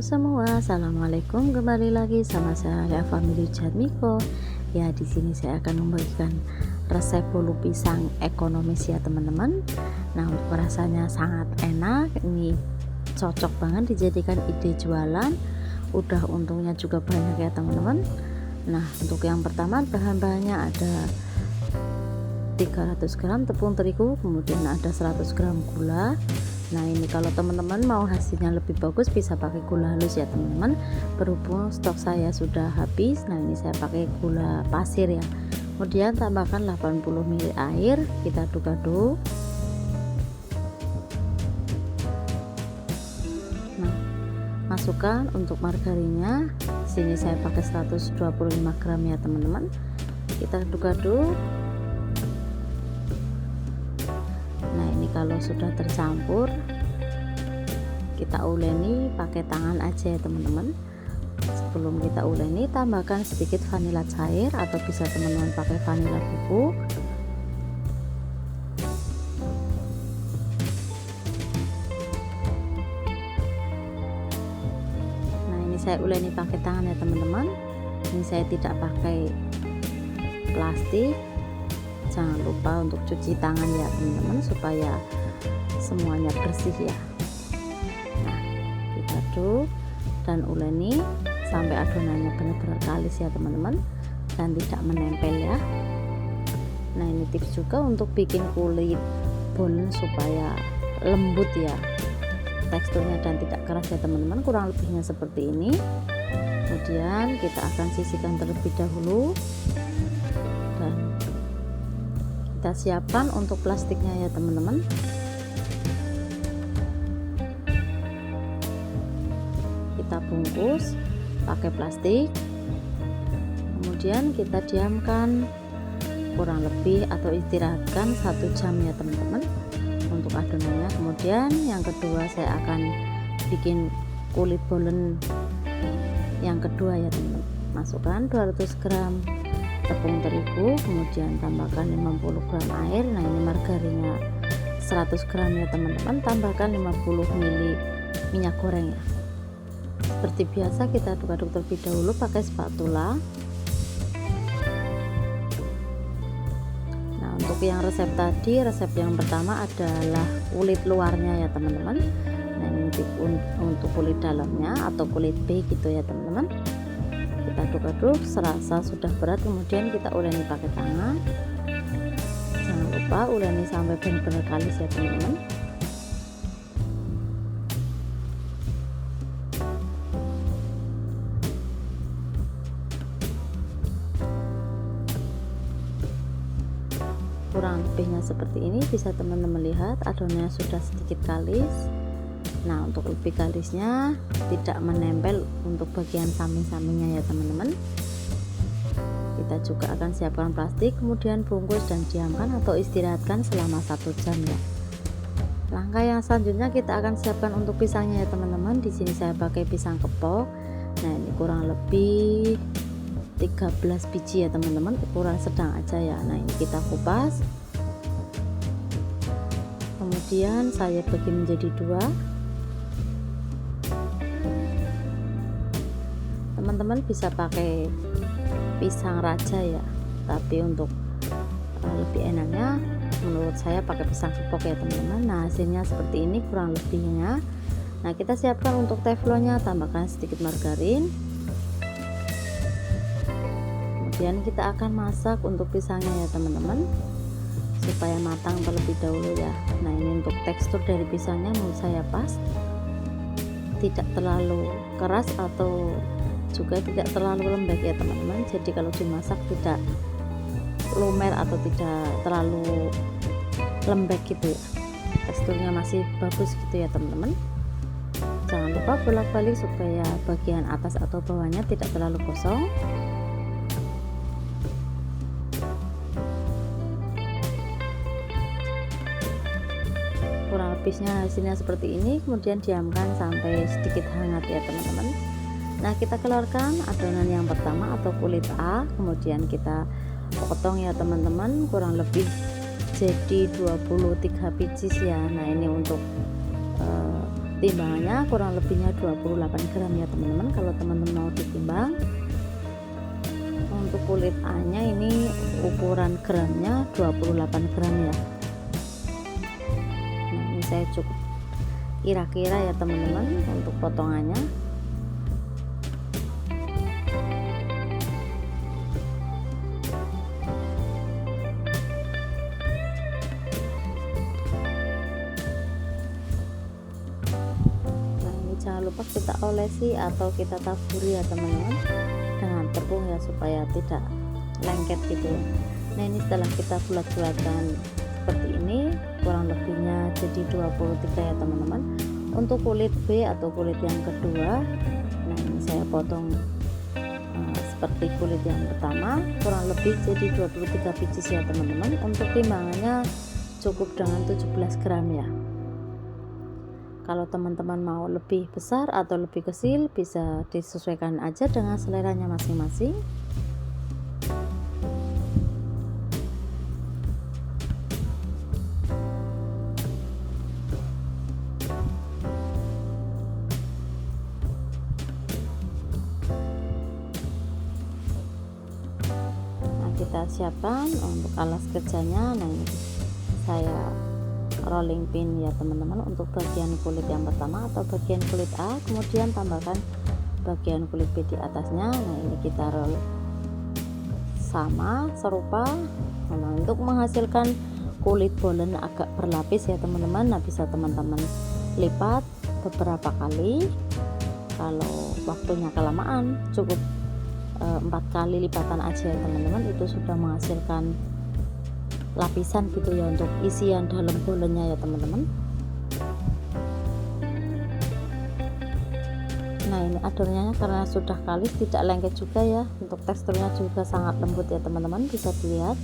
semua, assalamualaikum. Kembali lagi sama saya Lea Family Jatmiko. Ya, di sini saya akan membagikan resep bolu pisang ekonomis ya teman-teman. Nah, untuk rasanya sangat enak. Ini cocok banget dijadikan ide jualan. Udah untungnya juga banyak ya teman-teman. Nah, untuk yang pertama bahan-bahannya ada 300 gram tepung terigu, kemudian ada 100 gram gula. Nah, ini kalau teman-teman mau hasilnya lebih bagus bisa pakai gula halus ya teman-teman. Berhubung stok saya sudah habis, nah ini saya pakai gula pasir ya. Kemudian tambahkan 80 ml air, kita aduk-aduk. Nah, masukkan untuk margarinnya. Sini saya pakai 125 gram ya teman-teman. Kita aduk-aduk. Nah, ini kalau sudah tercampur kita uleni pakai tangan aja ya teman-teman. Sebelum kita uleni tambahkan sedikit vanila cair atau bisa teman-teman pakai vanila bubuk. Nah, ini saya uleni pakai tangan ya teman-teman. Ini saya tidak pakai plastik. Jangan lupa untuk cuci tangan ya teman-teman supaya semuanya bersih ya. Nah, kita aduk dan uleni sampai adonannya benar-benar kalis ya teman-teman dan tidak menempel ya. Nah, ini tips juga untuk bikin kulit bolu supaya lembut ya teksturnya dan tidak keras ya teman-teman. Kurang lebihnya seperti ini. Kemudian kita akan sisihkan terlebih dahulu dan kita siapkan untuk plastiknya ya teman-teman. Kita bungkus pakai plastik, kemudian kita diamkan kurang lebih atau istirahatkan 1 jam ya teman-teman untuk adonannya. Kemudian yang kedua saya akan bikin kulit bolen yang kedua ya teman-teman. Masukkan 200 gram tepung terigu, kemudian tambahkan 50 gram air. Nah, ini margarinnya 100 gram ya teman-teman. Tambahkan 50 ml minyak goreng ya. Seperti biasa kita aduk-aduk terlebih dahulu pakai spatula. Nah, untuk yang resep tadi, resep yang pertama adalah kulit luarnya ya teman-teman. Nah, ini untuk kulit dalamnya atau kulit B gitu ya teman-teman. Kita aduk-aduk, serasa sudah berat kemudian kita uleni pakai tangan. Jangan lupa uleni sampai benar-benar kalis ya teman-teman. Kurang lebihnya seperti ini, bisa teman-teman lihat adonannya sudah sedikit kalis. Nah, untuk lebih kalisnya tidak menempel untuk bagian samping-sampingnya ya teman-teman. Kita juga akan siapkan plastik, kemudian bungkus dan diamkan atau istirahatkan selama 1 jam ya. Langkah yang selanjutnya kita akan siapkan untuk pisangnya ya teman-teman. Di sini saya pakai pisang kepok. Nah, ini kurang lebih 13 biji ya teman-teman, ukuran sedang aja ya. Nah, ini kita kupas. Kemudian saya bagi menjadi 2. Teman-teman bisa pakai pisang raja ya, tapi untuk lebih enaknya menurut saya pakai pisang kepok ya teman-teman. Nah, hasilnya seperti ini kurang lebihnya. Nah, kita siapkan untuk teflonnya, tambahkan sedikit margarin. Kemudian kita akan masak untuk pisangnya ya teman-teman supaya matang terlebih dahulu ya. Nah, ini untuk tekstur dari pisangnya menurut saya pas, tidak terlalu keras atau juga tidak terlalu lembek ya teman-teman. Jadi kalau dimasak tidak lumer atau tidak terlalu lembek gitu ya, teksturnya masih bagus gitu ya teman-teman. Jangan lupa bolak-balik supaya bagian atas atau bawahnya tidak terlalu gosong. Kurang lebihnya hasilnya seperti ini, kemudian diamkan sampai sedikit hangat ya teman-teman. Nah, kita keluarkan adonan yang pertama atau kulit A, kemudian kita potong ya teman-teman, kurang lebih jadi 23 biji ya. Nah, ini untuk timbangannya kurang lebihnya 28 gram ya teman-teman. Kalau teman-teman mau ditimbang, untuk kulit A nya ini ukuran gramnya 28 gram ya. Nah ini saya cukup kira-kira ya teman-teman untuk potongannya. Jangan lupa kita olesi atau kita taburi ya teman-teman dengan tepung ya, supaya tidak lengket gitu ya. Nah ini setelah kita bulat-bulatkan seperti ini, kurang lebihnya jadi 23 ya teman-teman. Untuk kulit B atau kulit yang kedua, nah ini saya potong seperti kulit yang pertama, kurang lebih jadi 23 biji ya teman-teman. Untuk timbangannya cukup dengan 17 gram ya. Kalau teman-teman mau lebih besar atau lebih kecil, bisa disesuaikan aja dengan seleranya masing-masing. Nah, kita siapkan untuk alas kerjanya. Nah, ini saya rolling pin ya teman-teman untuk bagian kulit yang pertama atau bagian kulit A, kemudian tambahkan bagian kulit B di atasnya. Nah ini kita roll sama serupa. Nah, untuk menghasilkan kulit bolen agak berlapis ya teman-teman. Nah bisa teman-teman lipat beberapa kali. Kalau waktunya kelamaan, cukup 4 kali lipatan aja ya teman-teman, itu sudah menghasilkan lapisan gitu ya untuk isian dalam bolennya ya teman-teman. Nah ini adonannya karena sudah kalis tidak lengket juga ya, untuk teksturnya juga sangat lembut ya teman-teman. Bisa dilihat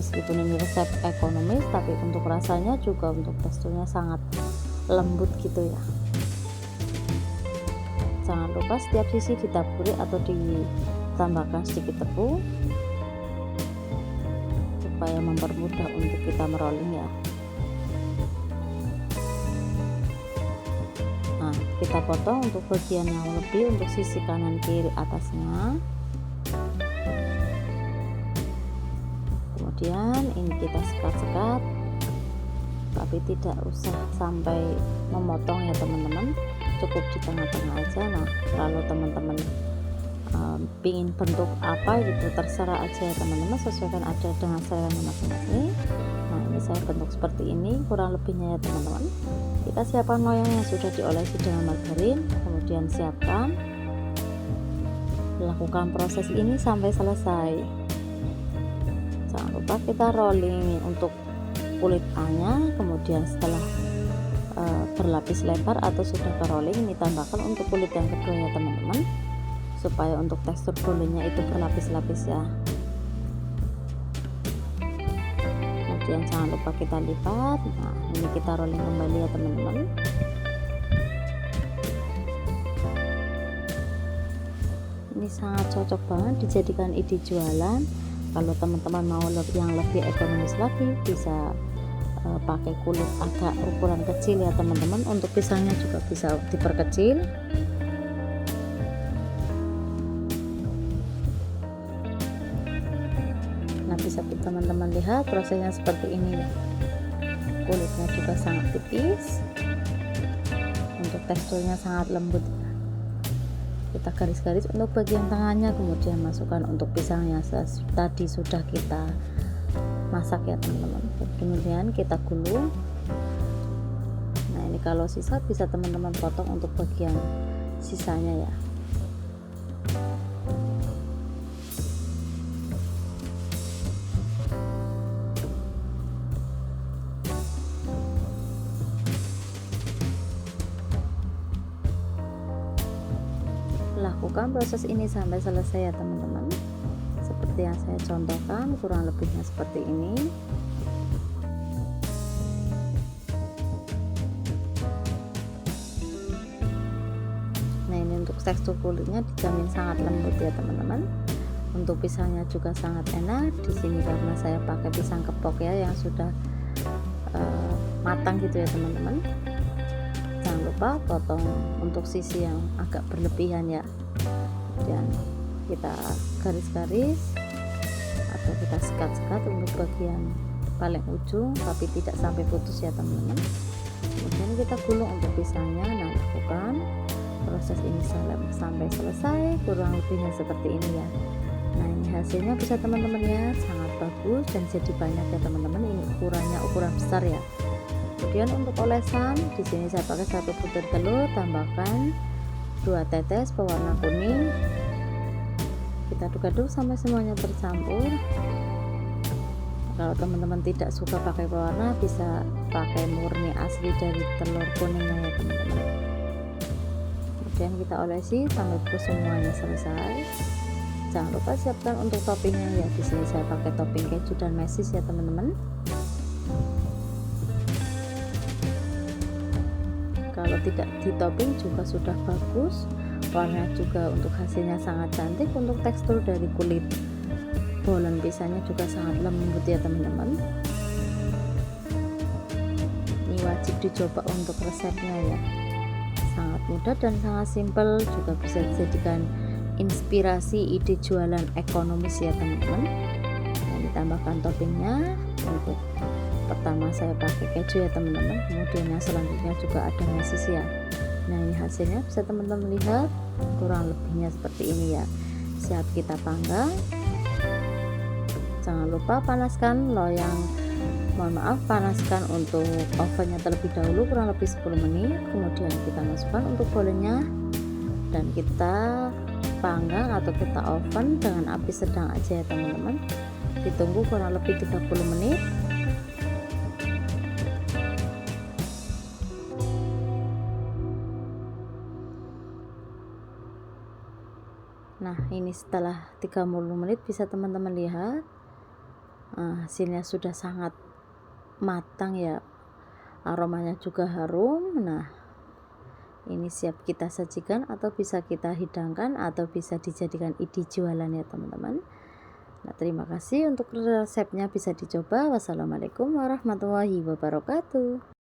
meskipun ini resep ekonomis, tapi untuk rasanya juga untuk teksturnya sangat lembut gitu ya. Jangan lupa setiap sisi ditaburi atau ditambahkan sedikit tepung supaya mempermudah untuk kita merolling ya. Nah kita potong untuk bagian yang lebih, untuk sisi kanan kiri atasnya. Kemudian ini kita sekat-sekat, tapi tidak usah sampai memotong ya teman-teman, cukup di tengah-tengah aja. Nah kalau teman-teman pingin bentuk apa gitu terserah aja ya teman-teman, sesuaikan aja dengan selera masing-masing. Nah ini saya bentuk seperti ini kurang lebihnya ya teman-teman. Kita siapkan loyang yang sudah diolesi dengan margarin, kemudian siapkan, lakukan proses ini sampai selesai. Jangan lupa kita rolling untuk kulit A nya, kemudian setelah berlapis lebar atau sudah ke rolling, ini tambahkan untuk kulit yang kedua ya teman-teman, supaya untuk tekstur bolennya itu berlapis-lapis ya. Kemudian jangan lupa kita lipat. Nah ini kita rolling kembali ya teman-teman. Ini sangat cocok banget dijadikan ide jualan. Kalau teman-teman mau yang lebih ekonomis lagi, bisa pakai kulit agak ukuran kecil ya teman-teman. Untuk pisangnya juga bisa diperkecil. Nah bisa teman-teman lihat prosesnya seperti ini ya. Kulitnya juga sangat tipis, untuk teksturnya sangat lembut ya. Kita garis-garis untuk bagian tengahnya, kemudian masukkan untuk pisang yang tadi sudah kita masak ya teman-teman. Kemudian kita gulung. Nah ini kalau sisa bisa teman-teman potong untuk bagian sisanya ya. Lakukan proses ini sampai selesai ya teman-teman, seperti yang saya contohkan, kurang lebihnya seperti ini. Nah ini untuk tekstur kulitnya dijamin sangat lembut ya teman-teman. Untuk pisangnya juga sangat enak di sini karena saya pakai pisang kepok ya, yang sudah matang gitu ya teman-teman. Jangan lupa lupa potong untuk sisi yang agak berlebihan ya, dan kita garis-garis atau kita sekat-sekat untuk bagian paling ujung tapi tidak sampai putus ya teman-teman. Kemudian kita gulung untuk pisangnya. Nah, lakukan proses ini sampai selesai, kurang lebihnya seperti ini ya. Nah, ini hasilnya bisa teman-teman ya, sangat bagus dan jadi banyak ya teman-teman. Ini ukurannya ukuran besar ya. Kemudian untuk olesan di sini saya pakai 1 butir telur, tambahkan 2 tetes pewarna kuning. Kita aduk-aduk sampai semuanya tercampur. Kalau teman-teman tidak suka pakai pewarna, bisa pakai murni asli dari telur kuningnya ya teman-teman. Kemudian kita olesi sampai semuanya selesai. Jangan lupa siapkan untuk toppingnya ya. Di sini saya pakai topping keju dan mesis ya teman-teman. Kalau tidak di topping juga sudah bagus, warnanya juga untuk hasilnya sangat cantik. Untuk tekstur dari kulit bolen pisangnya juga sangat lembut ya teman-teman. Ini wajib dicoba untuk resepnya ya, sangat mudah dan sangat simpel, juga bisa dijadikan inspirasi ide jualan ekonomis ya teman-teman. Nah, ditambahkan toppingnya. Untuk pertama saya pakai keju ya teman-teman, kemudian yang selanjutnya juga ada mesis ya. Nah, ini hasilnya bisa teman-teman lihat, kurang lebihnya seperti ini ya. Siap kita panggang. Jangan lupa panaskan loyang, panaskan untuk ovennya terlebih dahulu kurang lebih 10 menit. Kemudian kita masukkan untuk bolennya dan kita panggang atau kita oven dengan api sedang aja ya teman-teman. Ditunggu kurang lebih 30 menit. Nah, ini setelah 30 menit bisa teman-teman lihat hasilnya sudah sangat matang ya, aromanya juga harum. Nah, ini siap kita sajikan atau bisa kita hidangkan atau bisa dijadikan ide jualan ya teman-teman. Nah, terima kasih, untuk resepnya bisa dicoba. Wassalamualaikum warahmatullahi wabarakatuh.